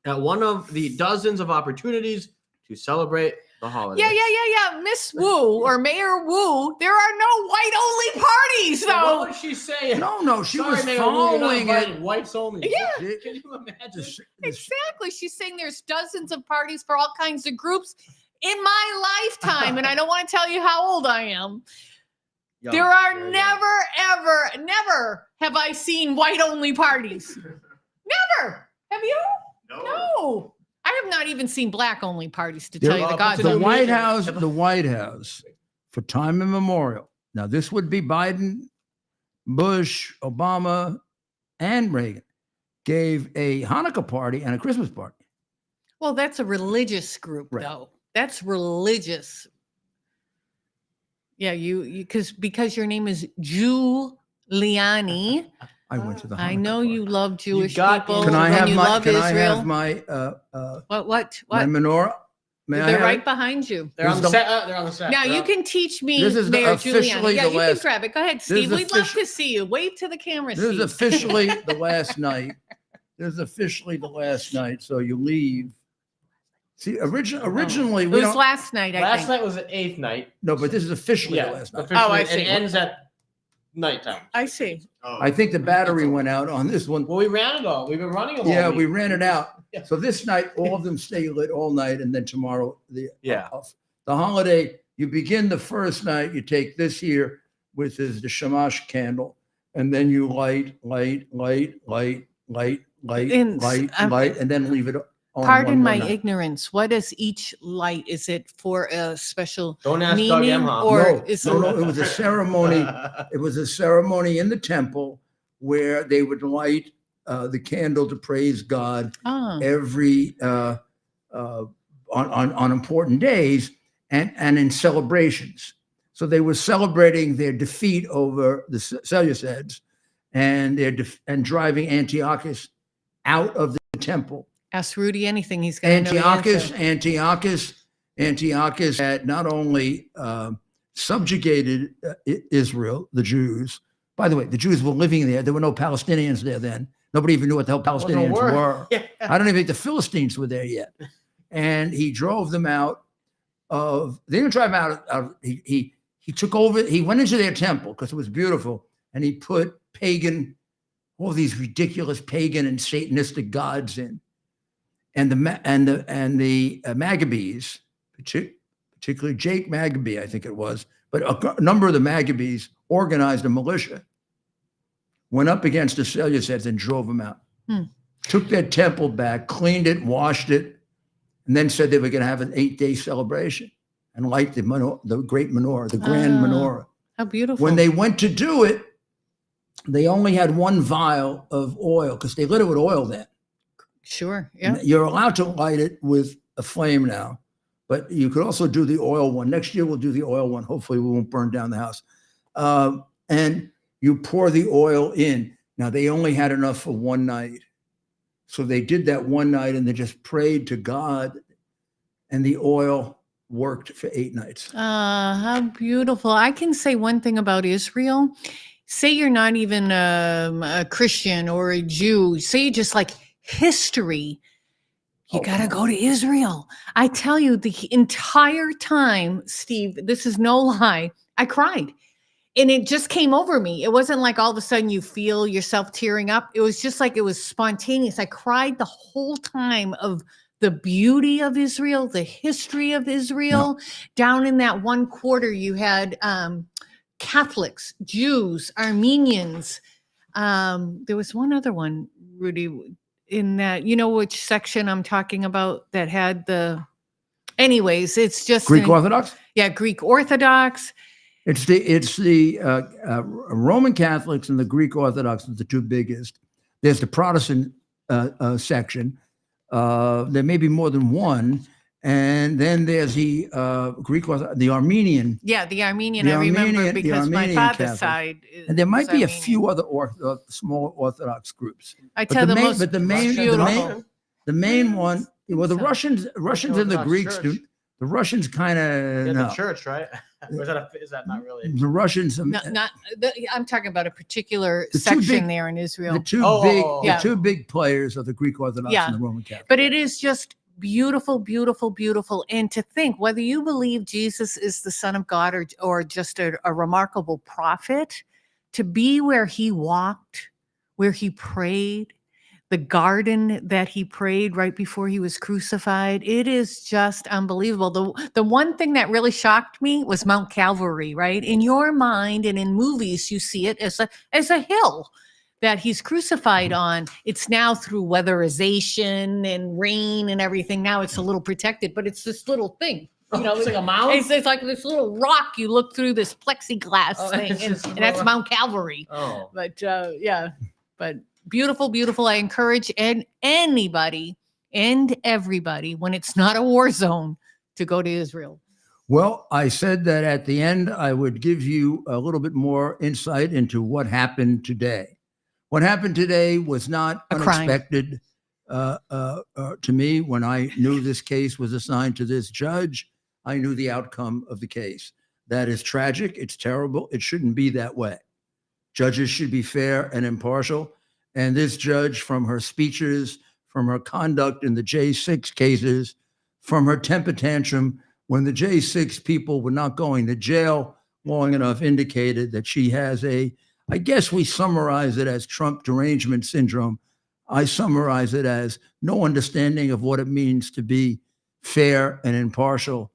at one of the dozens of opportunities to celebrate the holiday. Yeah. Miss Wu or Mayor Wu, there are no white only parties though. what she's saying. No, she Sorry, was Megan, you're not following it. invited. Whites only. Yeah. Can you imagine? This- Exactly. She's saying there's dozens of parties for all kinds of groups in my lifetime, and I don't want to tell you how old I am. Young, There are very young. never have I seen white-only parties. Never. Have you? No. I have not even seen black-only parties, to tell you the Well, God's it's a the new honest. White House, for time immemorial. Now, this would be Biden, Bush, Obama, and Reagan gave a Hanukkah party and a Christmas party. Well, that's a religious group, Right. though. That's religious. Yeah, you because your name is Giuliani. I went to the Hanukkah I know party. you love Jewish got people. into Can I and have you my? love Can I Israel. have my? What? My menorah? May I They're have right it? behind you. They're on This the is the- set. They're on the set. Now They're you on- can teach me, This is the- Mayor officially Giuliani. Yeah, the you last- can grab it. Go ahead, is Steve. We'd love offici- to see you. Wave to the camera, This is Steve. officially the last night. This is officially the last night. So you leave. See, originally It we was don't. last night, I Last think. night was the 8th night. No, but this is officially the last night. officially, Oh, I and see. It ends at nighttime. I see. Oh, I think the battery went out on this one. Well, we ran it all. We've been running them all Yeah, week. we ran it out. Yeah. So this night, all of them stay lit all night, and then tomorrow Yeah. the holiday. You begin the first night. You take this here, which is the shamash candle, and then you light, And, and then leave it on. Pardon one my more night. ignorance. What is each light? Is it for a special Don't ask Doug meaning, Emhoff. or No, is no, it? it was a ceremony. It was a ceremony in the temple where they would light the candle to praise God Oh, every on important days and in celebrations. So they were celebrating their defeat over the Seleucids and and driving Antiochus out of the temple. ask Rudy anything. He's going to know the answer. Antiochus had not only subjugated Israel, the Jews. By the way, the Jews were living there. There were no Palestinians there then. Nobody even knew what the hell Wasn't a Palestinians word. were. Yeah. I don't even think the Philistines were there yet. And he drove them out of. They didn't drive them out. He took over. He went into their temple because it was beautiful, and he put all these ridiculous pagan and Satanistic gods in. And the Maccabees, particularly Jake Maccabee, I think it was, but a number of the Maccabees organized a militia, went up against the Seleucids and drove them out. Took their temple back, cleaned it, washed it, and then said they were going to have an 8-day celebration and light the great menorah, the grand menorah. How beautiful. When they went to do it, they only had one vial of oil because they lit it with oil then. Sure. Yeah. You're allowed to light it with a flame now, but you could also do the oil one. Next year, we'll do the oil one. Hopefully, we won't burn down the house. And you pour the oil in. Now, they only had enough for one night. So they did that one night and they just prayed to God, and the oil worked for 8 nights. How beautiful. I can say one thing about Israel. Say you're not even a Christian or a Jew. Say you just like history. You Oh. got to go to Israel. I tell you, the entire time, Steve, this is no lie, I cried. And it just came over me. It wasn't like all of a sudden you feel yourself tearing up. It was just like it was spontaneous. I cried the whole time of the beauty of Israel, the history of Israel. Down in that one quarter, you had Catholics, Jews, Armenians. There was one other one, Rudy, in that, you know which section I'm talking about that had the, anyways, it's just Greek Orthodox? Yeah, Greek Orthodox. It's the Roman Catholics and the Greek Orthodox are the two biggest. There's the Protestant section. There may be more than one. And then there's the Greek Orthodox, the Armenian. Yeah, the Armenian, The I remember Armenian- the because my Armenian father's Catholic. side. And there might was be a Armenian. few other small Orthodox groups. I But tell the the main, most but the main, beautiful. the main one. Well, the So- Russians and the Orthodox Greeks Church. do. The Russians kind of Yeah, no. the church, right? Or is that not really? The Russians. I'm talking about a particular The two section big- there in Israel. The two Oh, big, oh, oh. the Yeah. two big players are the Greek Orthodox Yeah. and the Roman Catholic. But it is just beautiful, beautiful, beautiful. And to think whether you believe Jesus is the Son of God or just a remarkable prophet, to be where he walked, where he prayed, the garden that he prayed right before he was crucified. It is just unbelievable. The one thing that really shocked me was Mount Calvary, right? In your mind and in movies, you see it as a hill that he's crucified on. It's now through weatherization and rain and everything. Now it's a little protected, but it's this little thing. You know, it's like a mound? It's like this little rock. You look through this plexiglass thing, it's and just a that's little- Mount Calvary. Oh. But but beautiful, beautiful. I encourage anybody and everybody, when it's not a war zone, to go to Israel. Well, I said that at the end, I would give you a little bit more insight into what happened today. What happened today was not A crime. unexpected to me. When I knew this case was assigned to this judge, I knew the outcome of the case. That is tragic. It's terrible. It shouldn't be that way. Judges should be fair and impartial. And this judge, from her speeches, from her conduct in the J6 cases, from her temper tantrum when the J6 people were not going to jail long enough, indicated that she has I guess we summarize it as Trump derangement syndrome. I summarize it as no understanding of what it means to be fair and impartial,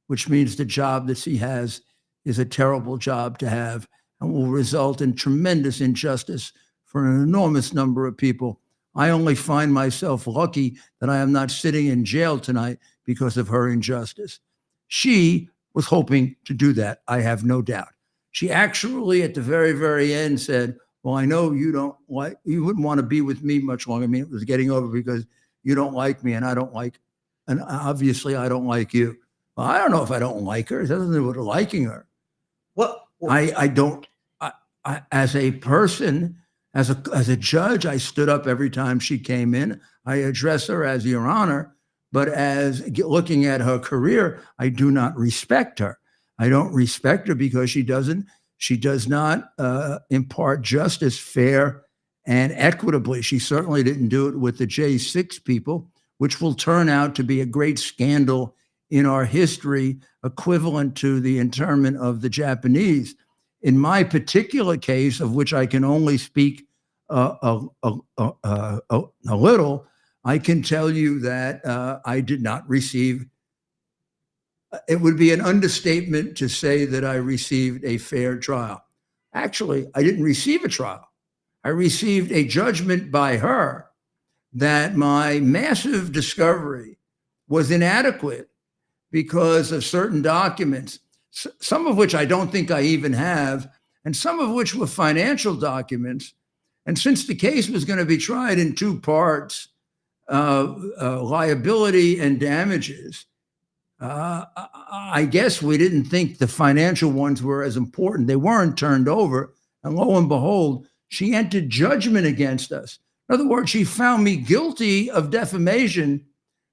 which means the job that she has is a terrible job to have and will result in tremendous injustice for an enormous number of people. I only find myself lucky that I am not sitting in jail tonight because of her injustice. She was hoping to do that, I have no doubt. She actually, at the very, very end, said, well, I know you wouldn't want to be with me much longer. I mean, it was getting over because you don't like me and obviously I don't like you. Well, I don't know if I don't like her. It doesn't do with liking her. Well, I don't, as a person, as a judge, I stood up every time she came in. I address her as Your Honor, but as looking at her career, I do not respect her. I don't respect her because she does not impart justice fair and equitably. She certainly didn't do it with the J6 people, which will turn out to be a great scandal in our history, equivalent to the internment of the Japanese. In my particular case, of which I can only speak a little, I can tell you that I did not receive. It would be an understatement to say that I received a fair trial. Actually, I didn't receive a trial. I received a judgment by her that my massive discovery was inadequate because of certain documents, some of which I don't think I even have, and some of which were financial documents. And since the case was going to be tried in two parts, liability and damages, I guess we didn't think the financial ones were as important. They weren't turned over. And lo and behold, she entered judgment against us. In other words, she found me guilty of defamation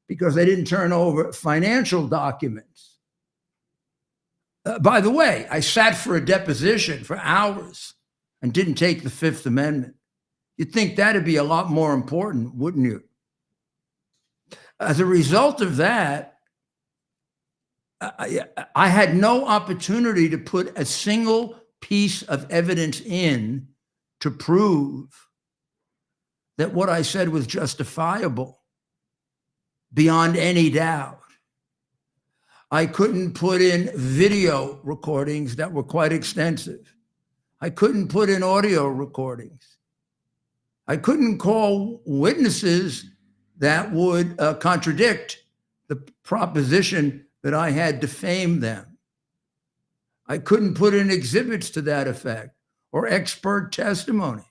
because I didn't turn over financial documents. By the way, I sat for a deposition for hours and didn't take the Fifth Amendment. You'd think that'd be a lot more important, wouldn't you? As a result of that, I had no opportunity to put a single piece of evidence in to prove that what I said was justifiable beyond any doubt. I couldn't put in video recordings that were quite extensive. I couldn't put in audio recordings. I couldn't call witnesses that would contradict the proposition that I had defamed them. I couldn't put in exhibits to that effect, or expert testimony,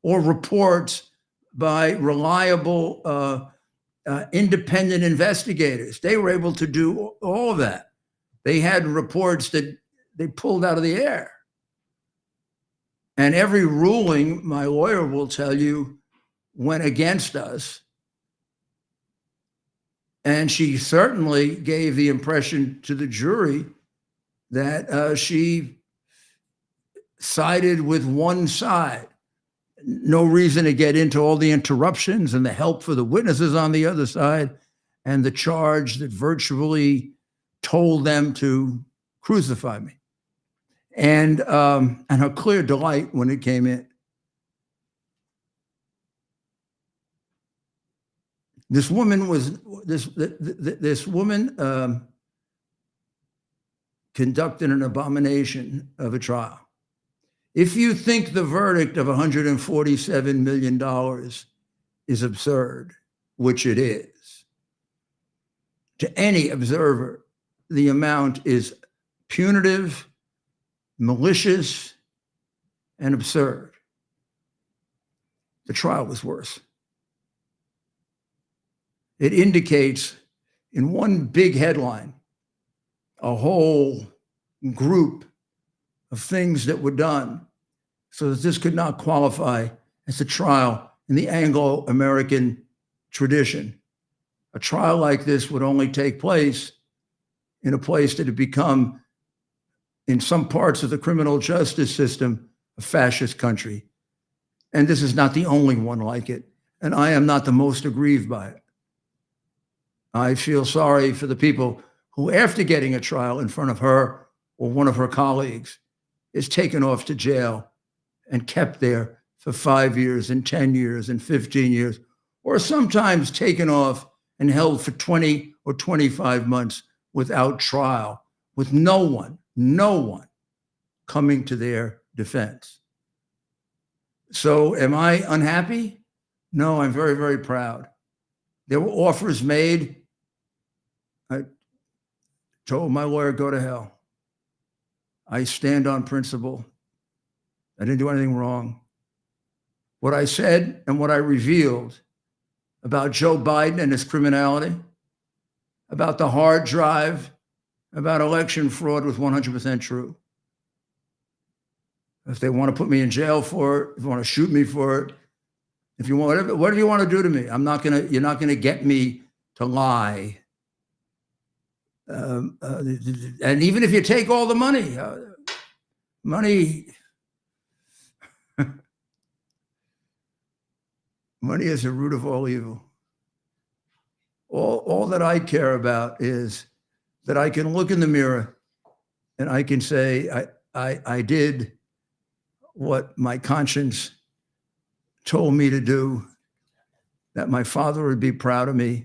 or reports by reliable independent investigators. They were able to do all of that. They had reports that they pulled out of the air. And every ruling, my lawyer will tell you, went against us. And she certainly gave the impression to the jury that she sided with one side. No reason to get into all the interruptions and the help for the witnesses on the other side and the charge that virtually told them to crucify me. and her clear delight when it came in. This woman conducted an abomination of a trial. If you think the verdict of $147 million is absurd, which it is, to any observer, the amount is punitive, malicious, and absurd. The trial was worse. It indicates in one big headline a whole group of things that were done so that this could not qualify as a trial in the Anglo-American tradition. A trial like this would only take place in a place that had become, in some parts of the criminal justice system, a fascist country. And this is not the only one like it. And I am not the most aggrieved by it. I feel sorry for the people who, after getting a trial in front of her or one of her colleagues, is taken off to jail and kept there for 5 years and 10 years and 15 years, or sometimes taken off and held for 20 or 25 months without trial, with no one coming to their defense. So am I unhappy? No, I'm very, very proud. There were offers made. I told my lawyer, go to hell. I stand on principle. I didn't do anything wrong. What I said and what I revealed about Joe Biden and his criminality, about the hard drive, about election fraud was 100% true. If they want to put me in jail for it, if you want to shoot me for it, if you want, whatever you want to do to me, you're not gonna get me to lie. And even if you take all the money, money is the root of all evil. All that I care about is that I can look in the mirror and I can say, I did what my conscience told me to do, that my father would be proud of me.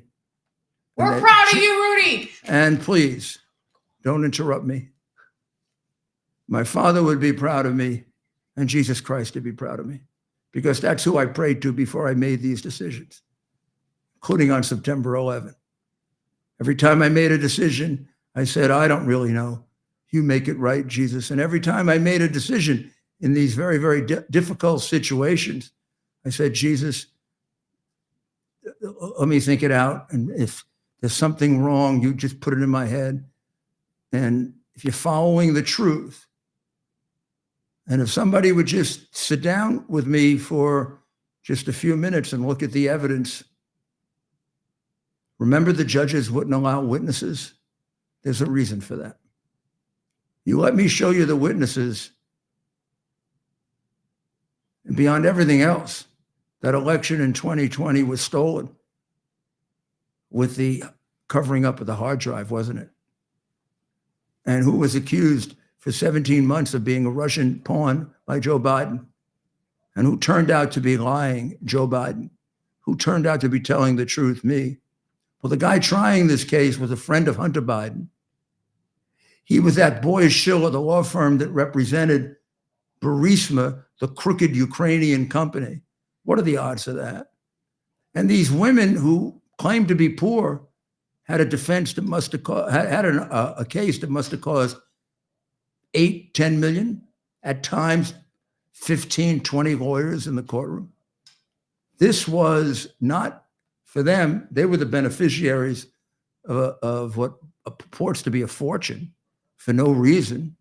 We're proud of you, Rudy. And please, don't interrupt me. My father would be proud of me, and Jesus Christ would be proud of me, because that's who I prayed to before I made these decisions, including on September 11th. Every time I made a decision, I said, I don't really know. You make it right, Jesus. And every time I made a decision in these very, very difficult situations, I said, Jesus, let me think it out. And if there's something wrong, you just put it in my head. And if you're following the truth, and if somebody would just sit down with me for just a few minutes and look at the evidence. Remember, the judges wouldn't allow witnesses. There's a reason for that. You let me show you the witnesses. And beyond everything else, that election in 2020 was stolen with the covering up of the hard drive, wasn't it? And who was accused for 17 months of being a Russian pawn by Joe Biden, and who turned out to be lying, Joe Biden, who turned out to be telling the truth, me. Well, the guy trying this case was a friend of Hunter Biden. He was that boy Schiller, the law firm that represented Burisma, the crooked Ukrainian company. What are the odds of that? And these women who claimed to be poor had a defense that must have had a case that must have caused 8, 10 million, at times 15, 20 lawyers in the courtroom. This was not for them. They were the beneficiaries of what purports to be a fortune for no reason.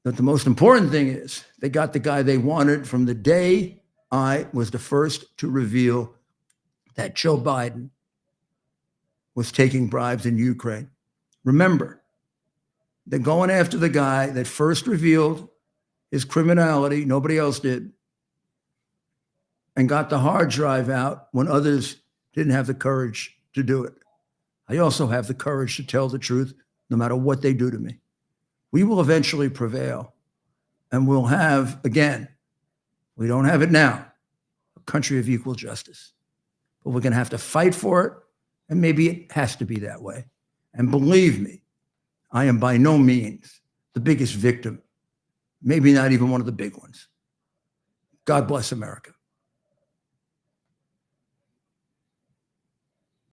But the most important thing is they got the guy they wanted from the day I was the first to reveal that Joe Biden was taking bribes in Ukraine. Remember, they're going after the guy that first revealed his criminality, nobody else did, and got the hard drive out when others didn't have the courage to do it. I also have the courage to tell the truth no matter what they do to me. We will eventually prevail, and we'll have, again, we don't have it now, a country of equal justice. But we're going to have to fight for it, and maybe it has to be that way. And believe me, I am by no means the biggest victim, maybe not even one of the big ones. God bless America.